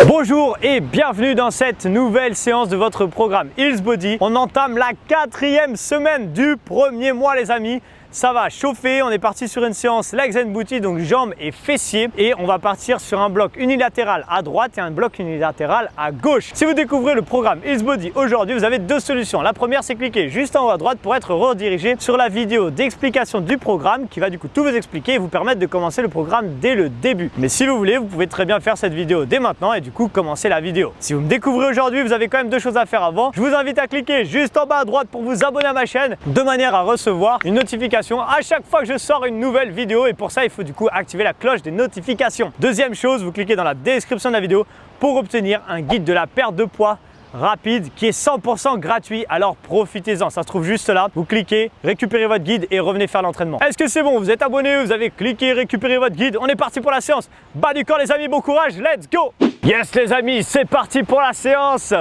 Bonjour et bienvenue dans cette nouvelle séance de votre programme Hills Body. On entame la 4e semaine du premier mois les amis. Ça va chauffer, on est parti sur une séance legs and booty, donc jambes et fessiers. Et on va partir sur un bloc unilatéral à droite et un bloc unilatéral à gauche. Si vous découvrez le programme Hills Body aujourd'hui, vous avez deux solutions. La première, c'est cliquer juste en haut à droite pour être redirigé sur la vidéo d'explication du programme qui va du coup tout vous expliquer et vous permettre de commencer le programme dès le début. Mais si vous voulez, vous pouvez très bien faire cette vidéo dès maintenant et du coup commencer la vidéo. Si vous me découvrez aujourd'hui, vous avez quand même deux choses à faire avant. Je vous invite à cliquer juste en bas à droite pour vous abonner à ma chaîne de manière à recevoir une notification à chaque fois que je sors une nouvelle vidéo et pour ça il faut du coup activer la cloche des notifications. Deuxième chose, vous cliquez dans la description de la vidéo pour obtenir un guide de la perte de poids rapide qui est 100% gratuit, alors profitez-en, ça se trouve juste là. Vous cliquez, récupérez votre guide et revenez faire l'entraînement. Est-ce que c'est bon? Vous êtes abonné, vous avez cliqué, récupéré votre guide, on est parti pour la séance. Bas du corps les amis, bon courage, let's go! Yes les amis, c'est parti pour la séance.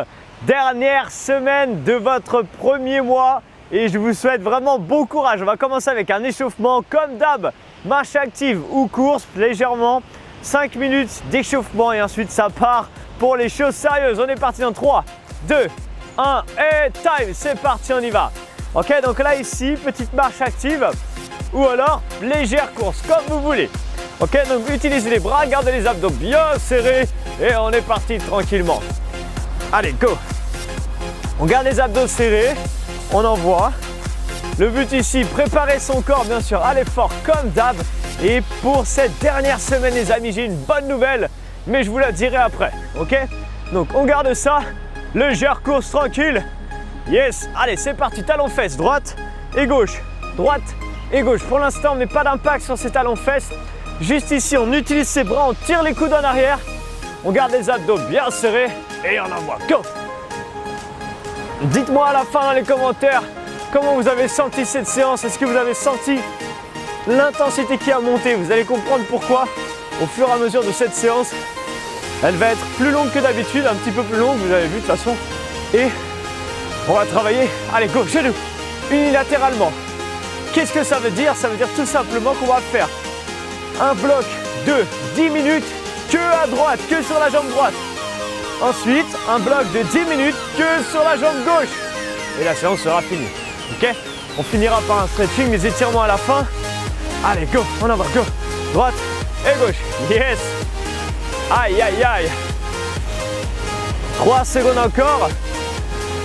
Dernière semaine de votre premier mois. Et je vous souhaite vraiment bon courage. On va commencer avec un échauffement comme d'hab, marche active ou course légèrement, 5 minutes d'échauffement et ensuite ça part pour les choses sérieuses. On est parti dans 3, 2, 1 et time, c'est parti, on y va. Ok, donc là ici, petite marche active ou alors légère course, comme vous voulez. Ok, donc utilisez les bras, gardez les abdos bien serrés et on est parti tranquillement. Allez, go. On garde les abdos serrés. On envoie. Le but ici, préparer son corps bien sûr à l'effort comme d'hab. Et pour cette dernière semaine les amis, j'ai une bonne nouvelle, mais je vous la dirai après, ok? Donc on garde ça, légère course tranquille. Yes, allez c'est parti, talons fesses, droite et gauche, droite et gauche. Pour l'instant on met pas d'impact sur ces talons fesses. Juste ici, on utilise ses bras, on tire les coudes en arrière. On garde les abdos bien serrés et on envoie, go! Dites-moi à la fin dans les commentaires comment vous avez senti cette séance. Est-ce que vous avez senti l'intensité qui a monté? Vous allez comprendre pourquoi au fur et à mesure de cette séance. Elle va être plus longue que d'habitude, un petit peu plus longue, vous avez vu de toute façon. Et on va travailler, allez go, genoux, unilatéralement. Qu'est-ce que ça veut dire? Ça veut dire tout simplement qu'on va faire un bloc de 10 minutes que à droite, que sur la jambe droite. Ensuite, un bloc de 10 minutes que sur la jambe gauche. Et la séance sera finie. Ok? On finira par un stretching, les étirements à la fin. Allez, go, on en va, go. Droite et gauche. Yes! Aïe, aïe, aïe. 3 secondes encore.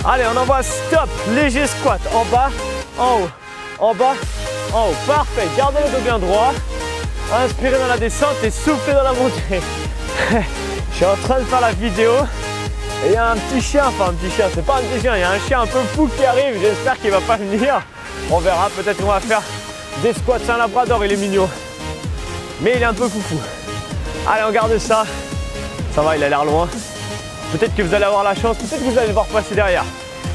Allez, on envoie stop. Léger squat. En bas, en haut. En bas, en haut. Parfait. Gardez le dos bien droit. Inspirez dans la descente et soufflez dans la montée. Je suis en train de faire la vidéo et il y a un petit chien, enfin un petit chien, c'est pas un petit chien, il y a un chien un peu fou qui arrive, j'espère qu'il va pas venir. On verra, peut-être qu'on va faire des squats, c'est un labrador, il est mignon. Mais il est un peu foufou. Allez, on garde ça. Ça va, il a l'air loin. Peut-être que vous allez avoir la chance, peut-être que vous allez le voir passer derrière.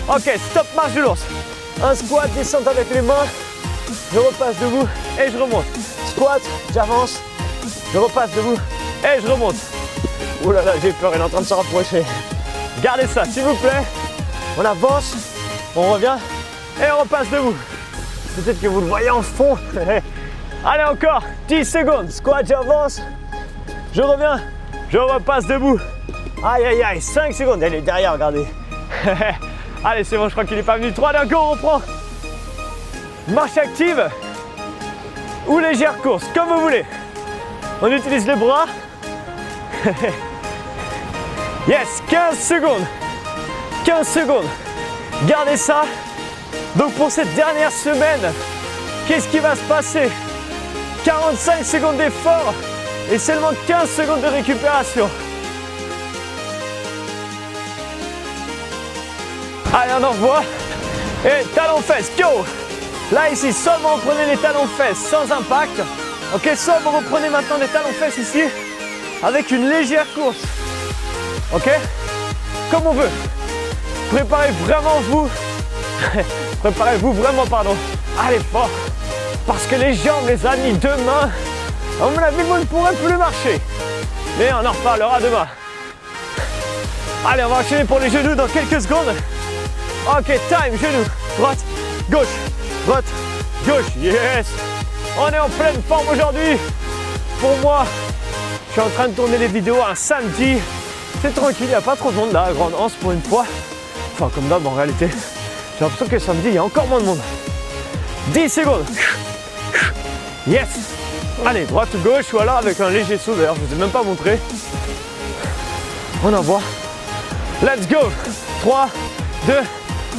Ok, stop, marche de l'ours. Un squat, descente avec les mains. Je repasse debout et je remonte. Squat, j'avance, je repasse debout et je remonte. Oh là là, j'ai peur, il est en train de se rapprocher. Gardez ça, s'il vous plaît. On avance, on revient et on repasse debout. Peut-être que vous le voyez en fond. Allez, encore 10 secondes. Squat, j'avance. Je reviens, je repasse debout. Aïe, aïe, aïe, 5 secondes. Elle est derrière, regardez. Allez, c'est bon, je crois qu'il n'est pas venu. 3, d'un coup, on reprend. Marche active ou légère course, comme vous voulez. On utilise les bras. Yes, 15 secondes. 15 secondes. Gardez ça. Donc pour cette dernière semaine, qu'est-ce qui va se passer? 45 secondes d'effort et seulement 15 secondes de récupération. Allez, on envoie. Et talons fesses, go! Là ici, seulement vous prenez les talons fesses sans impact. Ok, soit vous reprenez maintenant des talons fesses ici avec une légère course. Ok? Comme on veut. Préparez-vous vraiment, pardon. Allez fort. Parce que les jambes, les amis, demain, à mon avis, vous ne pourrez plus marcher. Mais on en reparlera demain. Allez, on va enchaîner pour les genoux dans quelques secondes. Ok, time, genoux. Droite, gauche, droite, gauche. Yes! On est en pleine forme aujourd'hui. Pour moi, je suis en train de tourner les vidéos un samedi. C'est tranquille, il n'y a pas trop de monde là à Grande Anse pour une fois. Enfin, comme d'hab en réalité. J'ai l'impression que samedi, il y a encore moins de monde. 10 secondes. Yes. Allez, droite ou gauche, ou alors avec un léger saut d'ailleurs, je ne vous ai même pas montré. On envoie. Let's go. 3, 2,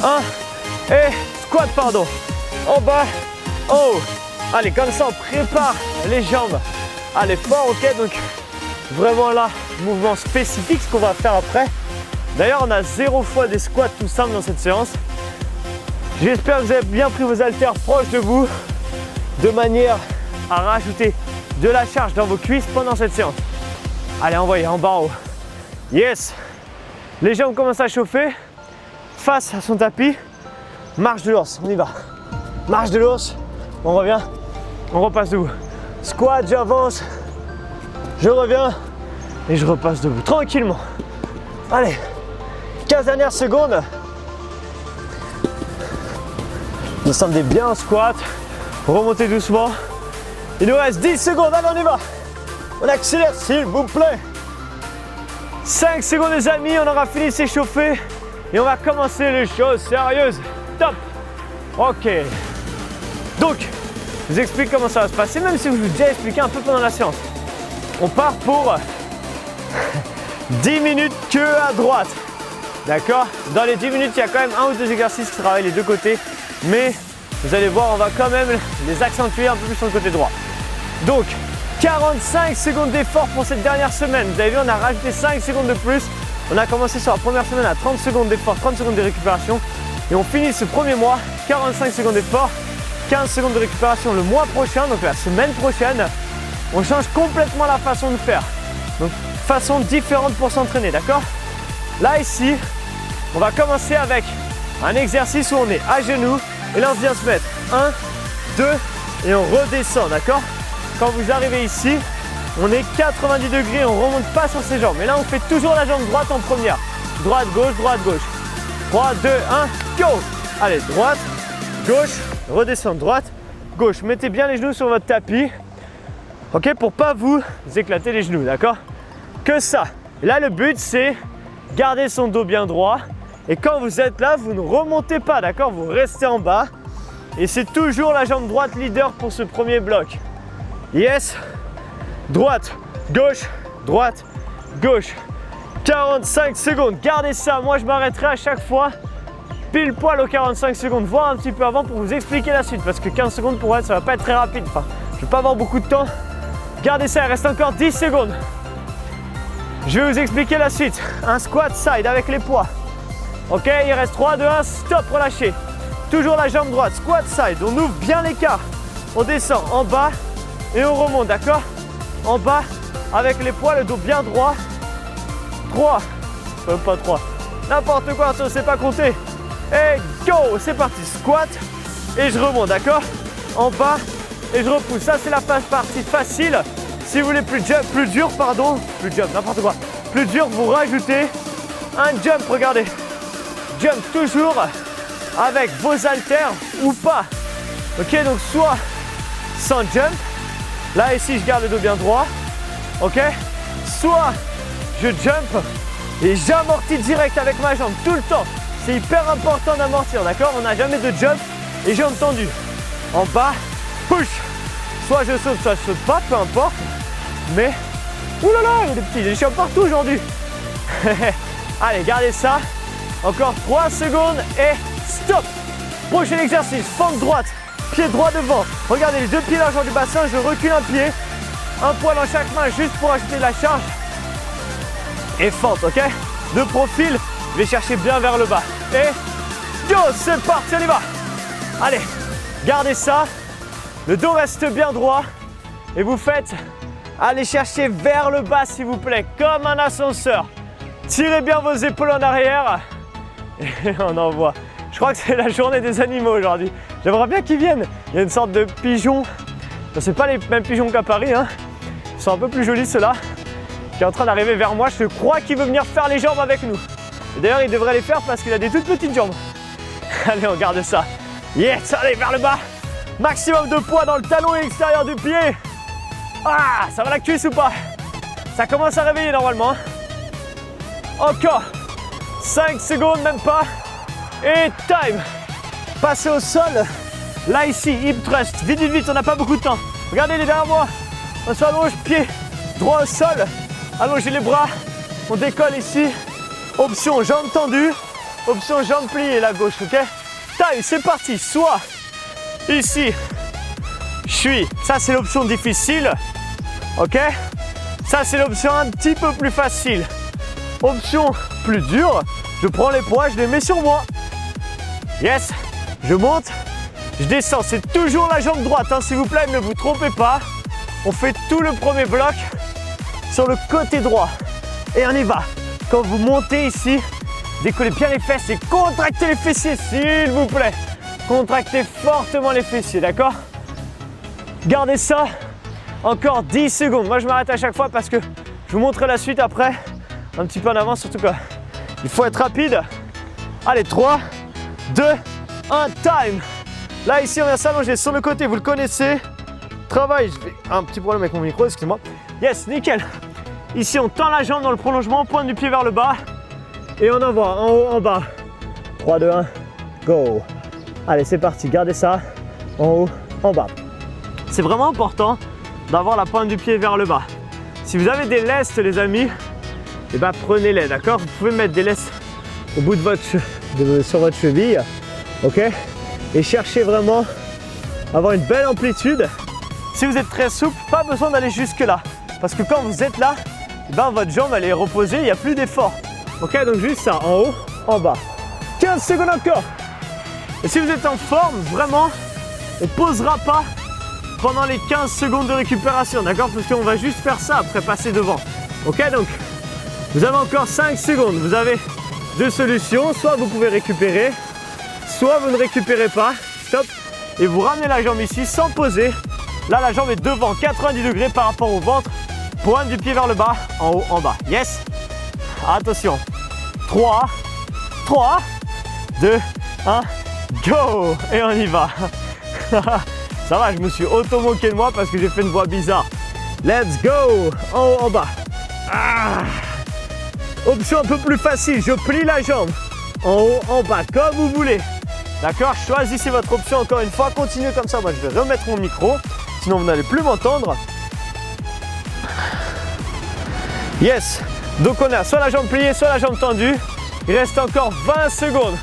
1. Et squat, pardon. En bas, en haut. Allez, comme ça, on prépare les jambes à l'effort, ok? Donc, vraiment là, mouvement spécifique, ce qu'on va faire après. D'ailleurs, on a 0 fois des squats tout simples dans cette séance. J'espère que vous avez bien pris vos haltères proches de vous, de manière à rajouter de la charge dans vos cuisses pendant cette séance. Allez, envoyez en bas en haut. Yes. Les jambes commencent à chauffer. Face à son tapis. Marche de l'ours, on y va. Marche de l'ours, on revient, on repasse debout. Squat, j'avance, je reviens et je repasse debout, tranquillement. Allez, 15 dernières secondes. Nous sommes bien en squat, remontez doucement. Il nous reste 10 secondes, allez on y va. On accélère s'il vous plaît. 5 secondes les amis, on aura fini de s'échauffer et on va commencer les choses sérieuses. Top. Ok. Donc, je vous explique comment ça va se passer, même si je vous ai déjà expliqué un peu pendant la séance. On part pour 10 minutes queue à droite. D'accord? Dans les 10 minutes, il y a quand même 1 ou 2 exercices qui travaillent les deux côtés. Mais vous allez voir, on va quand même les accentuer un peu plus sur le côté droit. Donc, 45 secondes d'effort pour cette dernière semaine. Vous avez vu, on a rajouté 5 secondes de plus. On a commencé sur la première semaine à 30 secondes d'effort, 30 secondes de récupération. Et on finit ce premier mois, 45 secondes d'effort, 15 secondes de récupération le mois prochain, donc la semaine prochaine. On change complètement la façon de faire. Donc, façon différente pour s'entraîner, d'accord? Là, ici, on va commencer avec un exercice où on est à genoux. Et là, on vient se mettre 1, 2 et on redescend, d'accord? Quand vous arrivez ici, on est 90 degrés, on ne remonte pas sur ses jambes. Mais là, on fait toujours la jambe droite en première. Droite, gauche, droite, gauche. 3, 2, 1, go! Allez, droite, gauche, redescendre, droite, gauche. Mettez bien les genoux sur votre tapis, ok, pour pas vous éclater les genoux, d'accord? Que ça. Et là, le but, c'est garder son dos bien droit. Et quand vous êtes là, vous ne remontez pas, d'accord? Vous restez en bas. Et c'est toujours la jambe droite leader pour ce premier bloc. Yes. Droite, gauche, droite, gauche. 45 secondes, gardez ça. Moi, je m'arrêterai à chaque fois pile poil aux 45 secondes, voire un petit peu avant pour vous expliquer la suite. Parce que 15 secondes pour elle, ça va pas être très rapide. Enfin, je vais pas avoir beaucoup de temps. Gardez ça, il reste encore 10 secondes. Je vais vous expliquer la suite. Un squat side avec les poids. Ok, il reste 3, 2, 1, stop, relâchez. Toujours la jambe droite, squat side. On ouvre bien l'écart. On descend en bas et on remonte, d'accord? En bas, avec les poids, le dos bien droit. 3, pas 3, n'importe quoi, ça ne sait pas compter. Et go, c'est parti, squat et je remonte, d'accord? En bas et je repousse. Ça, c'est la partie facile. Si vous voulez plus dur, n'importe quoi. Plus dur, vous rajoutez un jump, regardez. Jump toujours avec vos haltères ou pas. Ok, donc soit sans jump. Là, ici, je garde le dos bien droit. Ok? Soit je jump et j'amortis direct avec ma jambe tout le temps. C'est hyper important d'amortir, d'accord? On n'a jamais de jump et jambes tendues. En bas, push. Soit je saute, soit je saute pas, peu importe. Mais, oulala, il y a des petits chiens partout aujourd'hui. Allez, gardez ça. Encore 3 secondes et stop. Prochain exercice, fente droite, pied droit devant. Regardez les deux pieds largeur du bassin, je recule un pied. Un poids dans chaque main juste pour ajouter de la charge. Et fente, ok? De profil, je vais chercher bien vers le bas. Et go, c'est parti, on y va. Allez, gardez ça. Le dos reste bien droit. Et vous faites, allez chercher vers le bas s'il vous plaît, comme un ascenseur. Tirez bien vos épaules en arrière. Et on envoie. Je crois que c'est la journée des animaux aujourd'hui. J'aimerais bien qu'ils viennent. Il y a une sorte de pigeon. Ce n'est pas les mêmes pigeons qu'à Paris, hein. Ils sont un peu plus jolis ceux-là. Qui est en train d'arriver vers moi. Je crois qu'il veut venir faire les jambes avec nous. Et d'ailleurs, il devrait les faire parce qu'il a des toutes petites jambes. Allez, on garde ça. Yes, allez, vers le bas. Maximum de poids dans le talon et l'extérieur du pied. Ah, ça va la cuisse ou pas? Ça commence à réveiller normalement. Encore 5 secondes, même pas. Et time. Passez au sol. Là, ici, hip thrust. Vite, vite, vite, on n'a pas beaucoup de temps. Regardez les derrière moi. On s'allonge, pied droit au sol. Allongez les bras. On décolle ici. Option jambes tendues. Option jambes pliées, la gauche, ok? Time, c'est parti. Soit ici, je suis. Ça, c'est l'option difficile. Ok? Ça, c'est l'option un petit peu plus facile. Option plus dure. Je prends les poids, je les mets sur moi. Yes. Je monte. Je descends. C'est toujours la jambe droite, hein, s'il vous plaît, ne vous trompez pas. On fait tout le premier bloc sur le côté droit. Et on y va. Quand vous montez ici, décollez bien les fesses et contractez les fessiers, s'il vous plaît. Contractez fortement les fessiers, d'accord? Gardez ça. Encore 10 secondes. Moi, je m'arrête à chaque fois parce que je vous montrerai la suite après. Un petit peu en avant, surtout que il faut être rapide. Allez, 3, 2, 1, time. Là, ici, on vient s'allonger sur le côté, vous le connaissez. Travail, j'ai un petit problème avec mon micro, excusez-moi. Yes, nickel. Ici, on tend la jambe dans le prolongement, pointe du pied vers le bas. Et on envoie en haut, en bas. 3, 2, 1, go. Allez, c'est parti, gardez ça. En haut, en bas. C'est vraiment important d'avoir la pointe du pied vers le bas. Si vous avez des lestes, les amis, eh ben, prenez-les, d'accord? Vous pouvez mettre des lestes au bout de votre sur votre cheville, ok? Et cherchez vraiment à avoir une belle amplitude. Si vous êtes très souple, pas besoin d'aller jusque là. Parce que quand vous êtes là, eh ben, votre jambe elle est reposée, il n'y a plus d'effort. Ok, donc juste ça, en haut, en bas. 15 secondes encore. Et si vous êtes en forme, vraiment, on ne posera pas pendant les 15 secondes de récupération, d'accord? Parce qu'on va juste faire ça après passer devant. Ok, donc vous avez encore 5 secondes. Vous avez deux solutions. Soit vous pouvez récupérer, soit vous ne récupérez pas. Stop. Et vous ramenez la jambe ici sans poser. Là, la jambe est devant, 90 degrés par rapport au ventre. Pointe du pied vers le bas, en haut, en bas. Yes. Attention. 3, 2, 1, go. Et on y va. Ça va, je me suis auto-moqué de moi parce que j'ai fait une voix bizarre. Let's go. En haut, en bas. Ah. Option un peu plus facile, je plie la jambe. En haut, en bas, comme vous voulez. D'accord? Choisissez votre option encore une fois. Continuez comme ça. Moi, je vais remettre mon micro. Sinon, vous n'allez plus m'entendre. Yes. Donc, on a soit la jambe pliée, soit la jambe tendue. Il reste encore 20 secondes.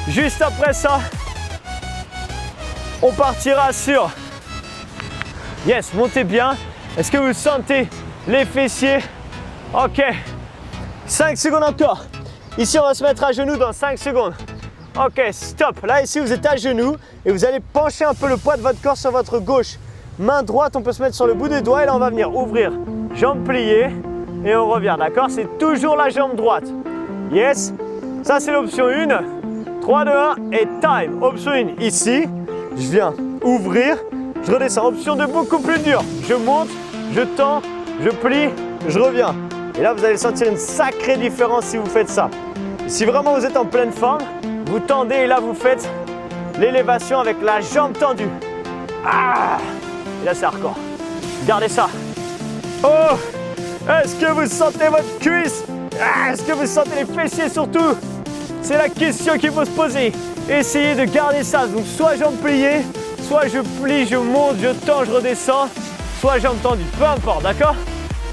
Juste après ça, on partira sur... Yes, montez bien. Est-ce que vous sentez les fessiers? Ok. 5 secondes encore. Ici, on va se mettre à genoux dans 5 secondes. Ok, stop. Là, ici, vous êtes à genoux et vous allez pencher un peu le poids de votre corps sur votre gauche. Main droite, on peut se mettre sur le bout des doigts et là, on va venir ouvrir. Jambe pliée et on revient, d'accord? C'est toujours la jambe droite. Yes. Ça, c'est l'option 1. 3, 2, 1 et time. Option 1, ici. Je viens ouvrir. Je redescends. Option 2, beaucoup plus dur. Je monte, je tends, je plie, je reviens. Et là, vous allez sentir une sacrée différence si vous faites ça. Si vraiment vous êtes en pleine forme, vous tendez et là, vous faites l'élévation avec la jambe tendue. Ah! Et là, c'est hardcore. Gardez ça. Oh! Est-ce que vous sentez votre cuisse? Ah, est-ce que vous sentez les fessiers surtout? C'est la question qu'il faut se poser. Essayez de garder ça. Donc, soit jambes pliées, soit je plie, je monte, je tends, je redescends, soit jambes tendues. Peu importe, d'accord?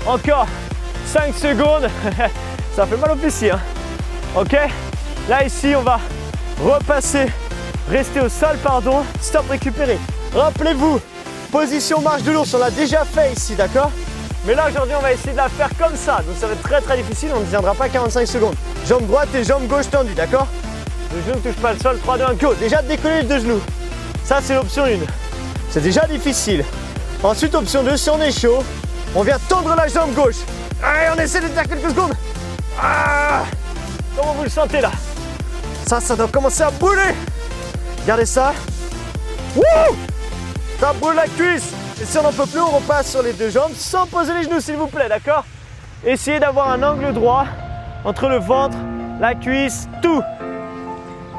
Encore 5 secondes. Ça fait mal au fessier, hein? Ok? Là, ici, on va repasser. Rester au sol, pardon. Stop, récupérer. Rappelez-vous, position marche de l'ours. On l'a déjà fait ici, d'accord? Mais là, aujourd'hui, on va essayer de la faire comme ça. Donc, ça va être très, très difficile. On ne tiendra pas 45 secondes. Jambe droite et jambe gauche tendues, d'accord? Le genou ne touche pas le sol. 3, 2, 1, go. Déjà, décoller les deux genoux. Ça, c'est l'option 1. C'est déjà difficile. Ensuite, option 2, si on est chaud, on vient tendre la jambe gauche. Allez, on essaie de faire quelques secondes. Ah, comment vous le sentez là? Ça doit commencer à brûler. Regardez ça. Wouh! Ça brûle la cuisse. Et si on n'en peut plus, on repasse sur les deux jambes sans poser les genoux, s'il vous plaît, d'accord? Essayez d'avoir un angle droit entre le ventre, la cuisse, tout.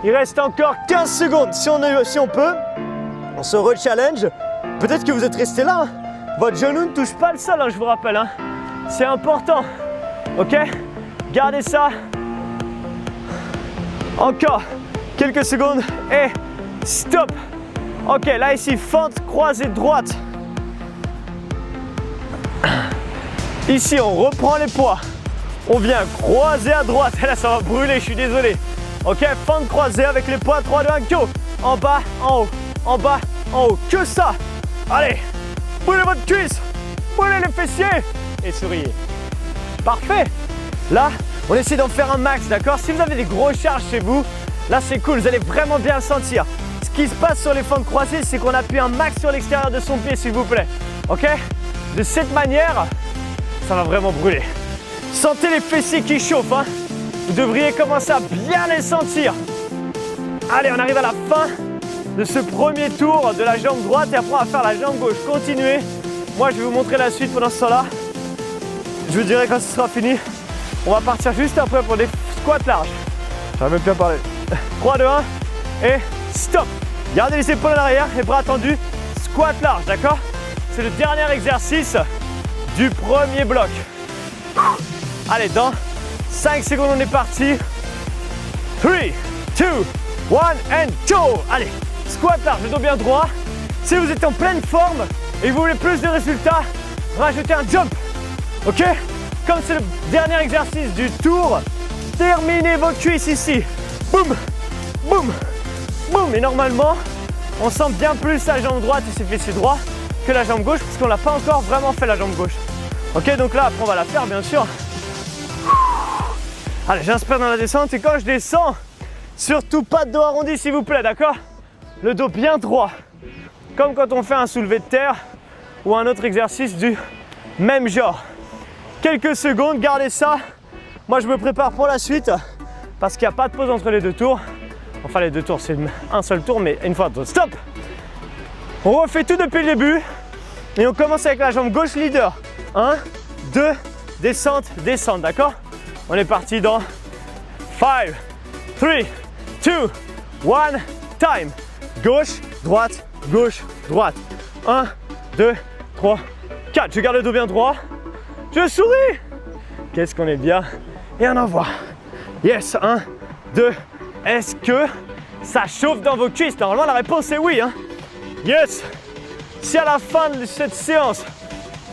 Il reste encore 15 secondes. Si on peut, on se re-challenge. Peut-être que vous êtes resté là. Votre genou ne touche pas le sol, hein, je vous rappelle. Hein. C'est important. Ok? Gardez ça. Encore quelques secondes et stop. Ok, là ici, fente croisée droite. Ici, on reprend les poids. On vient croiser à droite. Et là, ça va brûler, je suis désolé. Ok, fente croisée avec les poids. 3, 2, 1, go. En bas, en haut, en bas, en haut. Que ça. Allez, brûlez votre cuisse. Brûlez les fessiers. Et souriez. Parfait. Là, on essaie d'en faire un max, d'accord? Si vous avez des grosses charges chez vous, là, c'est cool. Vous allez vraiment bien le sentir. Ce qui se passe sur les fentes croisées, c'est qu'on appuie un max sur l'extérieur de son pied, s'il vous plaît. Ok? De cette manière, ça va vraiment brûler. Sentez les fessiers qui chauffent, hein? Vous devriez commencer à bien les sentir. Allez, on arrive à la fin de ce premier tour de la jambe droite et après on va faire la jambe gauche. Continuez. Moi, je vais vous montrer la suite pendant ce temps-là. Je vous dirai quand ce sera fini. On va partir juste après pour des squats larges. J'aurais même bien parlé. 3, 2, 1 et stop. Gardez les épaules en arrière, les bras tendus. Squat large, d'accord? C'est le dernier exercice du premier bloc. Allez, dans 5 secondes, on est parti. 3, 2, 1 and go. Allez, squat large, le dos bien droit. Si vous êtes en pleine forme et que vous voulez plus de résultats, rajoutez un jump. Ok? Comme c'est le dernier exercice du tour, terminez vos cuisses ici. Boum, boum, boum. Et normalement, on sent bien plus la jambe droite et ses fessiers droits que la jambe gauche parce qu'on n'a pas encore vraiment fait la jambe gauche. Ok, donc là, après, on va la faire, bien sûr. Allez, j'inspire dans la descente et quand je descends, surtout pas de dos arrondi, s'il vous plaît, d'accord? Le dos bien droit. Comme quand on fait un soulevé de terre ou un autre exercice du même genre. Quelques secondes, gardez ça. Moi, je me prépare pour la suite parce qu'il n'y a pas de pause entre les deux tours. Enfin, les deux tours, c'est un seul tour, mais une fois, stop. On refait tout depuis le début et on commence avec la jambe gauche leader. 1, 2, descente, descente, d'accord? On est parti dans 5, 3, 2, 1, time. Gauche, droite, gauche, droite. 1, 2, 3, 4. Je garde le dos bien droit. Je souris. Qu'est-ce qu'on est bien. Et on envoie. Yes, 1, 2. Est-ce que ça chauffe dans vos cuisses? Normalement, la réponse est oui. Hein? Yes. Si à la fin de cette séance,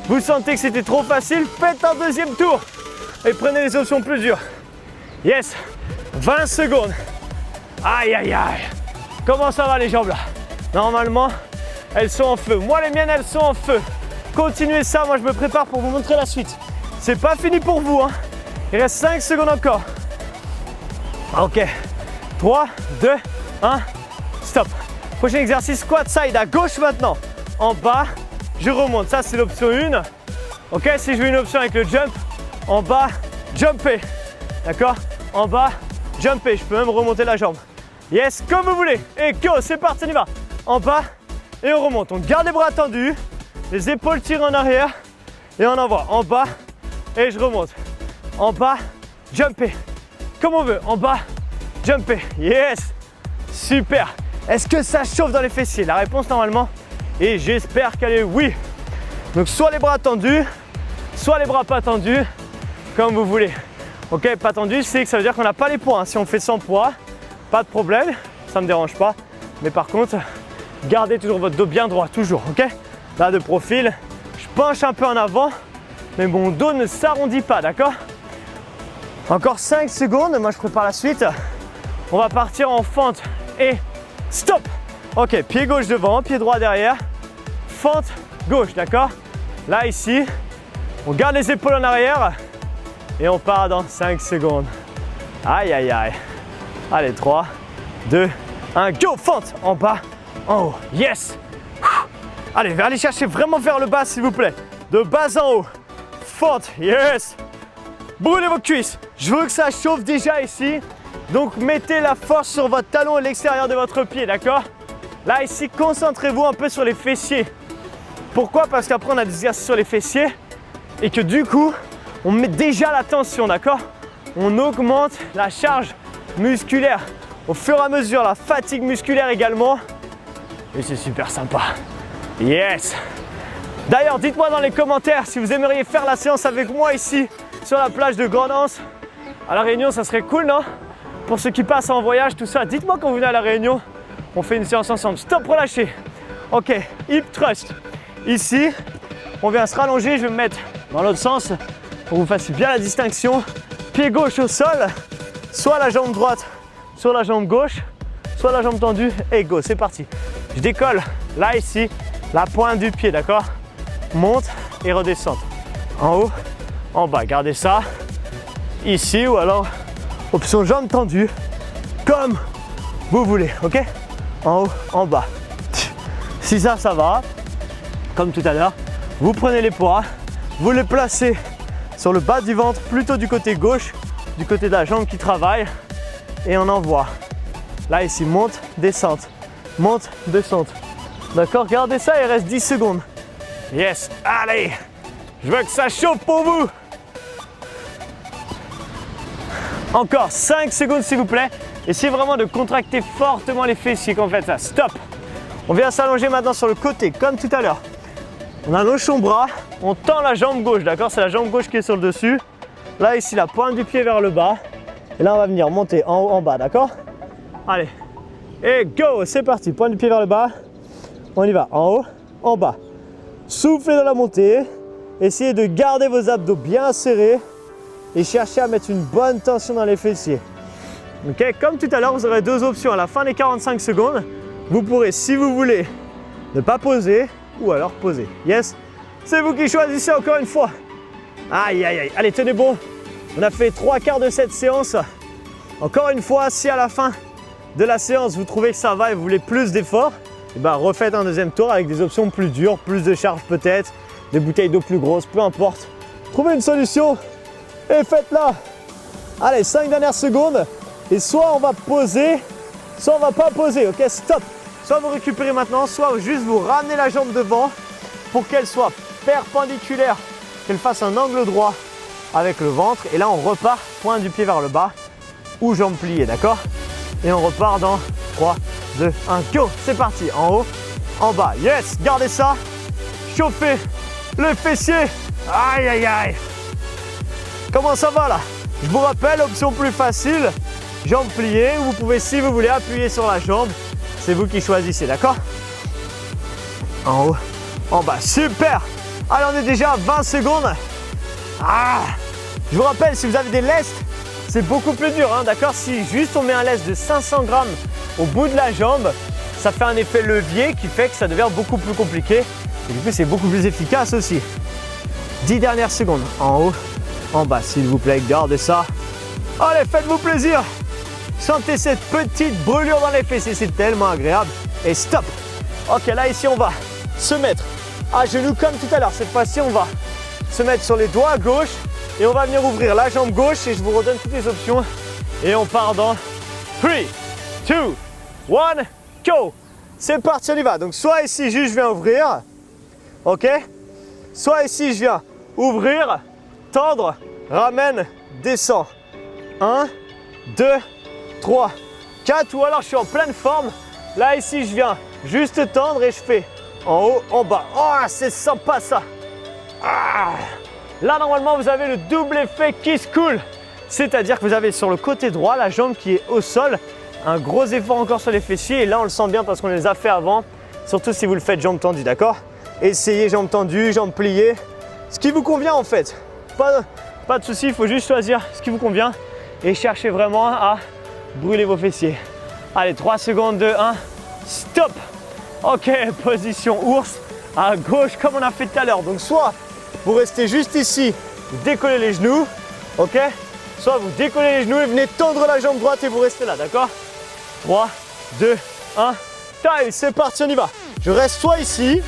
vous sentez que c'était trop facile, faites un deuxième tour et prenez les options plus dures. Yes. 20 secondes. Aïe, aïe, aïe. Comment ça va les jambes là? Normalement, elles sont en feu. Moi, les miennes, elles sont en feu. Continuez ça, moi je me prépare pour vous montrer la suite. C'est pas fini pour vous, hein. Il reste 5 secondes encore. Ok. 3, 2, 1, stop. Prochain exercice, squat side à gauche maintenant. En bas, je remonte. Ça, c'est l'option 1. Ok, si je veux une option avec le jump, en bas, jumper. D'accord? En bas, jumper. Je peux même remonter la jambe. Yes, comme vous voulez. Et go, c'est parti, on y va. En bas et on remonte. On garde les bras tendus, les épaules tirées en arrière et on envoie. En bas et je remonte. En bas, jumper. Comme on veut. En bas, jumper. Yes. Super. Est-ce que ça chauffe dans les fessiers? La réponse normalement, et j'espère qu'elle est oui. Donc soit les bras tendus, soit les bras pas tendus, comme vous voulez. Ok, pas tendu, c'est que ça veut dire qu'on n'a pas les poids. Hein. Si on fait sans poids, pas de problème, ça ne me dérange pas. Mais par contre, gardez toujours votre dos bien droit, toujours, ok? Là, de profil, je penche un peu en avant, mais mon dos ne s'arrondit pas, d'accord? Encore 5 secondes, moi je prépare la suite. On va partir en fente et stop. Ok, pied gauche devant, pied droit derrière, fente gauche, d'accord? Là, ici, on garde les épaules en arrière et on part dans 5 secondes. Aïe, aïe, aïe. Allez, 3, 2, 1, go, fente, en bas, en haut, yes. Allez, allez chercher vraiment vers le bas, s'il vous plaît. De bas en haut, fente, yes. Brûlez vos cuisses. Je veux que ça chauffe déjà ici. Donc, mettez la force sur votre talon et l'extérieur de votre pied, d'accord? Là, ici, concentrez-vous un peu sur les fessiers. Pourquoi? Parce qu'après, on a des exercices sur les fessiers et que du coup, on met déjà la tension, d'accord? On augmente la charge musculaire au fur et à mesure, la fatigue musculaire également. Et c'est super sympa. Yes! D'ailleurs, dites-moi dans les commentaires si vous aimeriez faire la séance avec moi ici sur la plage de Grande Anse. À La Réunion, ça serait cool, non? Pour ceux qui passent en voyage, tout ça, dites-moi quand vous venez à La Réunion, on fait une séance ensemble. Stop, relâchez. Ok, hip thrust. Ici, on vient se rallonger, je vais me mettre dans l'autre sens pour que vous fassiez bien la distinction. Pied gauche au sol, soit la jambe droite sur la jambe gauche, soit la jambe tendue et go, c'est parti. Je décolle, là ici, la pointe du pied, d'accord? Monte et redescente. En haut, en bas, gardez ça. Ici ou alors, option jambe tendue, comme vous voulez, ok? En haut, en bas. Si ça va, comme tout à l'heure, vous prenez les poids, vous les placez sur le bas du ventre, plutôt du côté gauche, du côté de la jambe qui travaille, et on envoie. Là ici, monte, descente, monte, descente. D'accord, gardez ça, il reste 10 secondes. Yes, allez, je veux que ça chauffe pour vous. Encore 5 secondes s'il vous plaît. Essayez vraiment de contracter fortement les fessiers quand vous faites ça. Stop. On vient s'allonger maintenant sur le côté, comme tout à l'heure. On allonge son bras, on tend la jambe gauche, d'accord? C'est la jambe gauche qui est sur le dessus. Là, ici, la pointe du pied vers le bas. Et là, on va venir monter en haut, en bas, d'accord? Allez. Et go, c'est parti. Pointe du pied vers le bas. On y va, en haut, en bas. Soufflez dans la montée. Essayez de garder vos abdos bien serrés. Et cherchez à mettre une bonne tension dans les fessiers. Ok, comme tout à l'heure, vous aurez deux options. À la fin des 45 secondes, vous pourrez, si vous voulez, ne pas poser ou alors poser. Yes? C'est vous qui choisissez encore une fois. Aïe, aïe, aïe. Allez, tenez bon. On a fait 3/4 de cette séance. Encore une fois, si à la fin de la séance, vous trouvez que ça va et vous voulez plus d'efforts, eh ben, refaites un deuxième tour avec des options plus dures, plus de charge peut-être, des bouteilles d'eau plus grosses, peu importe. Trouvez une solution et faites-la. Allez, 5 dernières secondes. Et soit on va poser, soit on va pas poser. Ok, stop. Soit vous récupérez maintenant, soit juste vous ramenez la jambe devant pour qu'elle soit perpendiculaire, qu'elle fasse un angle droit avec le ventre. Et là, on repart, pointe du pied vers le bas ou jambe pliée, d'accord? Et on repart dans 3, 2, 1, go. C'est parti, en haut, en bas. Yes, gardez ça. Chauffez le fessier. Aïe, aïe, aïe. Comment ça va là? Je vous rappelle, option plus facile, jambe pliée. Vous pouvez, si vous voulez, appuyer sur la jambe. C'est vous qui choisissez, d'accord? En haut, en bas. Super! Allez, on est déjà à 20 secondes. Ah! Je vous rappelle, si vous avez des lestes, c'est beaucoup plus dur, hein, d'accord? Si juste on met un lest de 500 grammes au bout de la jambe, ça fait un effet levier qui fait que ça devient beaucoup plus compliqué. Et du coup, c'est beaucoup plus efficace aussi. 10 dernières secondes. En haut, en bas, s'il vous plaît, gardez ça. Allez, faites-vous plaisir. Sentez cette petite brûlure dans les fessiers, c'est tellement agréable. Et stop. Ok, là, ici, on va se mettre à genoux comme tout à l'heure. Cette fois-ci, on va se mettre sur les doigts à gauche et on va venir ouvrir la jambe gauche et je vous redonne toutes les options. Et on part dans 3, 2, 1, go. C'est parti, on y va. Donc, soit ici, juste, je viens ouvrir. Ok. Soit ici, je viens ouvrir, tendre, ramène, descend. 1, 2, 3, 4. Ou alors, je suis en pleine forme. Là, ici, je viens juste tendre et je fais en haut, en bas. Oh, c'est sympa ça. Ah. Là, normalement, vous avez le double effet Kiss Cool. C'est-à-dire que vous avez sur le côté droit la jambe qui est au sol. Un gros effort encore sur les fessiers. Et là, on le sent bien parce qu'on les a fait avant. Surtout si vous le faites jambes tendues, d'accord? Essayez jambes tendues, jambes pliées. Ce qui vous convient en fait. Pas de souci, il faut juste choisir ce qui vous convient. Et cherchez vraiment à brûler vos fessiers. Allez, 3 secondes, 2, 1. Stop. Ok, position ours à gauche comme on a fait tout à l'heure. Donc soit vous restez juste ici, vous décollez les genoux, ok? Soit vous décollez les genoux et venez tendre la jambe droite et vous restez là, d'accord? 3, 2, 1, taille, c'est parti, on y va. Je reste soit ici,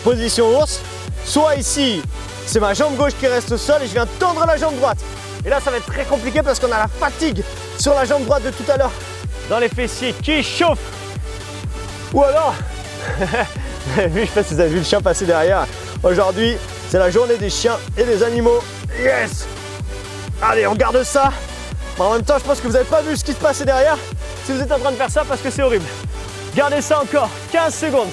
position ours, soit ici, c'est ma jambe gauche qui reste au sol et je viens tendre la jambe droite. Et là, ça va être très compliqué parce qu'on a la fatigue sur la jambe droite de tout à l'heure, dans les fessiers qui chauffent. Ou alors, je sais pas si vous avez vu le chien passer derrière. Aujourd'hui, c'est la journée des chiens et des animaux. Yes! Allez, on garde ça. Mais en même temps, je pense que vous n'avez pas vu ce qui se passait derrière si vous êtes en train de faire ça parce que c'est horrible. Gardez ça encore 15 secondes.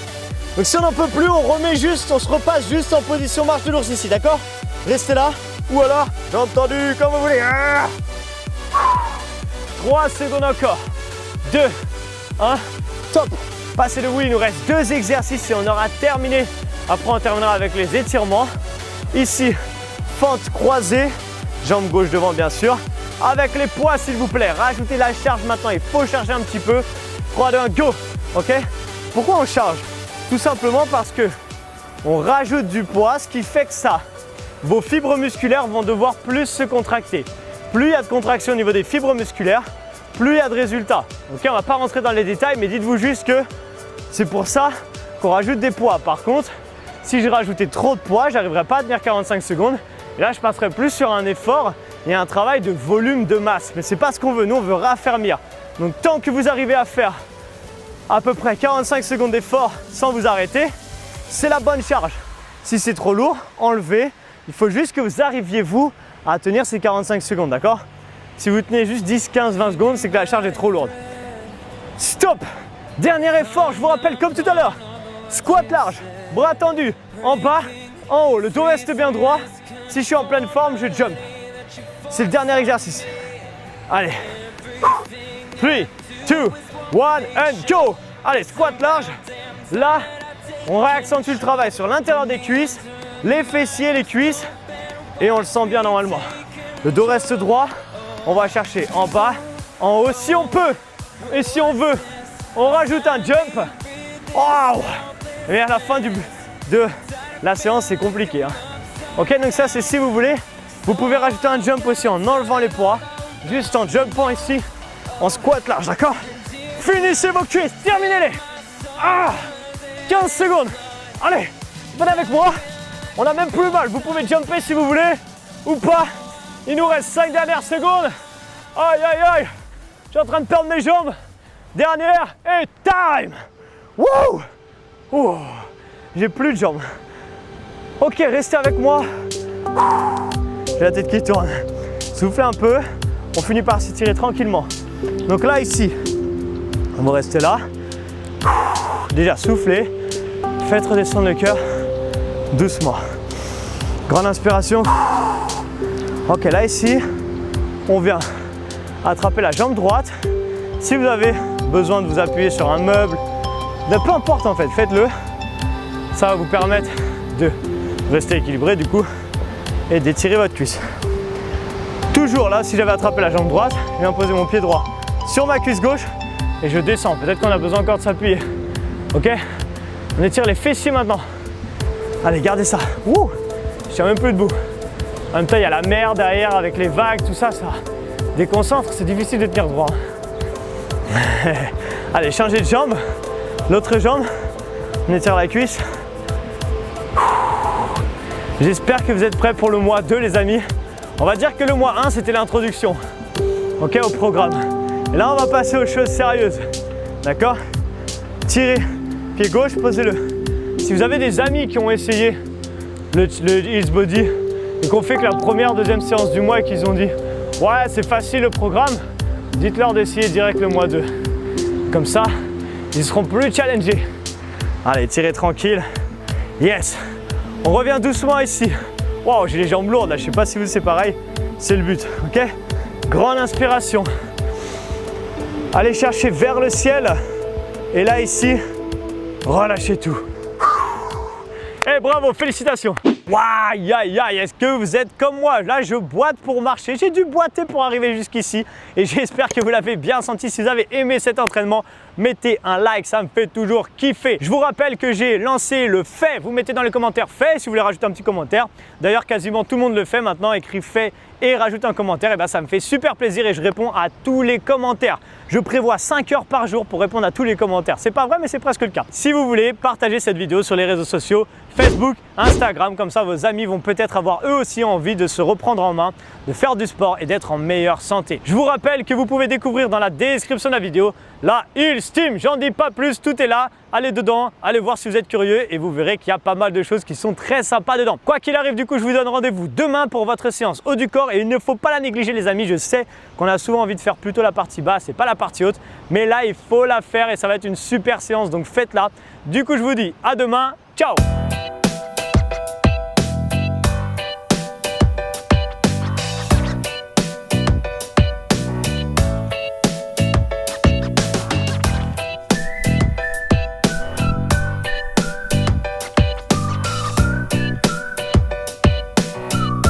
Donc si on n'en peut plus, on remet juste, on se repasse juste en position marche de l'ours ici, d'accord? Restez là. ou alors, j'ai entendu, comme vous voulez. 3 secondes encore. 2, 1, top. Passez le oui, il nous reste 2 exercices et on aura terminé. Après, on terminera avec les étirements. Ici, fente croisée, jambe gauche devant bien sûr. Avec les poids s'il vous plaît, rajoutez la charge maintenant, il faut charger un petit peu. 3, 2, 1, go. Ok? Pourquoi on charge? Tout simplement parce que on rajoute du poids, ce qui fait que ça, vos fibres musculaires vont devoir plus se contracter. Plus il y a de contraction au niveau des fibres musculaires, plus il y a de résultats. Ok, on ne va pas rentrer dans les détails, mais dites-vous juste que c'est pour ça qu'on rajoute des poids. Par contre, si je rajoutais trop de poids, je n'arriverais pas à tenir 45 secondes. Et là, je passerais plus sur un effort et un travail de volume de masse. Mais ce n'est pas ce qu'on veut, nous on veut raffermir. Donc tant que vous arrivez à faire à peu près 45 secondes d'effort sans vous arrêter, c'est la bonne charge. Si c'est trop lourd, enlevez. Il faut juste que vous arriviez vous à tenir ces 45 secondes, d'accord? Si vous tenez juste 10, 15, 20 secondes, c'est que la charge est trop lourde. Stop! Dernier effort, je vous rappelle comme tout à l'heure. Squat large, bras tendus, en bas, en haut. Le dos reste bien droit. Si je suis en pleine forme, je jump. C'est le dernier exercice. Allez. 3, 2, 1 and go! Allez, squat large. Là, on réaccentue le travail sur l'intérieur des cuisses, les fessiers, les cuisses. Et on le sent bien normalement. Le dos reste droit. On va chercher en bas, en haut, si on peut. Et si on veut, on rajoute un jump. Wow! Et à la fin de la séance, c'est compliqué. Hein. Ok, donc ça, c'est si vous voulez. Vous pouvez rajouter un jump aussi en enlevant les poids. Juste en jumpant ici, en squat large, d'accord? Finissez vos cuisses, terminez-les. 15 secondes. Allez, venez avec moi. On a même plus mal. Vous pouvez jumper si vous voulez ou pas. Il nous reste 5 dernières secondes. Aïe, aïe, aïe. Je suis en train de perdre mes jambes. Dernière et time. Wouh! Ouh. J'ai plus de jambes. Ok, restez avec moi. J'ai la tête qui tourne. Soufflez un peu. On finit par s'étirer tranquillement. Donc là, ici, on va rester là. Déjà, soufflez. Faites redescendre le cœur doucement. Grande inspiration. Ok, là, ici, on vient attraper la jambe droite. Si vous avez besoin de vous appuyer sur un meuble, peu importe en fait, faites-le. Ça va vous permettre de rester équilibré du coup et d'étirer votre cuisse. Toujours là, si j'avais attrapé la jambe droite, je viens poser mon pied droit sur ma cuisse gauche et je descends. Peut-être qu'on a besoin encore de s'appuyer. Ok? On étire les fessiers maintenant. Allez, gardez ça. Ouh, je tiens même plus debout. En même temps, il y a la mer derrière avec les vagues, tout ça, ça déconcentre. C'est difficile de tenir droit. Allez, changez de jambe. L'autre jambe, on étire la cuisse. J'espère que vous êtes prêts pour le mois 2, les amis. On va dire que le mois 1, c'était l'introduction, ok, au programme. Et là, on va passer aux choses sérieuses. D'accord? Tirez, pied gauche, posez-le. Si vous avez des amis qui ont essayé le Hills Body et qu'on fait que la première, deuxième séance du mois et qu'ils ont dit « Ouais, c'est facile le programme », dites-leur d'essayer direct le mois 2. Comme ça, ils seront plus challengés. Allez, tirez tranquille. Yes. On revient doucement ici. Waouh, j'ai les jambes lourdes là. Je sais pas si vous c'est pareil. C'est le but. Ok. Grande inspiration. Allez chercher vers le ciel. Et là ici, relâchez tout. Et bravo, félicitations. Aïe, aïe, aïe, est-ce que vous êtes comme moi? Là, je boite pour marcher. J'ai dû boiter pour arriver jusqu'ici. Et j'espère que vous l'avez bien senti. Si vous avez aimé cet entraînement, mettez un like, ça me fait toujours kiffer. Je vous rappelle que j'ai lancé le fait. Vous mettez dans les commentaires fait si vous voulez rajouter un petit commentaire. D'ailleurs, quasiment tout le monde le fait maintenant. Écrit fait et rajoute un commentaire. Et bien, ça me fait super plaisir et je réponds à tous les commentaires. Je prévois 5 heures par jour pour répondre à tous les commentaires. C'est pas vrai, mais c'est presque le cas. Si vous voulez, partagez cette vidéo sur les réseaux sociaux, Facebook, Instagram. Comme ça, vos amis vont peut-être avoir eux aussi envie de se reprendre en main, de faire du sport et d'être en meilleure santé. Je vous rappelle que vous pouvez découvrir dans la description de la vidéo la Hills Team. J'en dis pas plus, tout est là. Allez dedans, allez voir si vous êtes curieux et vous verrez qu'il y a pas mal de choses qui sont très sympas dedans. Quoi qu'il arrive, du coup, je vous donne rendez-vous demain pour votre séance haut du corps et il ne faut pas la négliger, les amis. Je sais qu'on a souvent envie de faire plutôt la partie basse et pas la partie haute, mais là, il faut la faire et ça va être une super séance, donc faites-la. Du coup, je vous dis à demain. Ciao!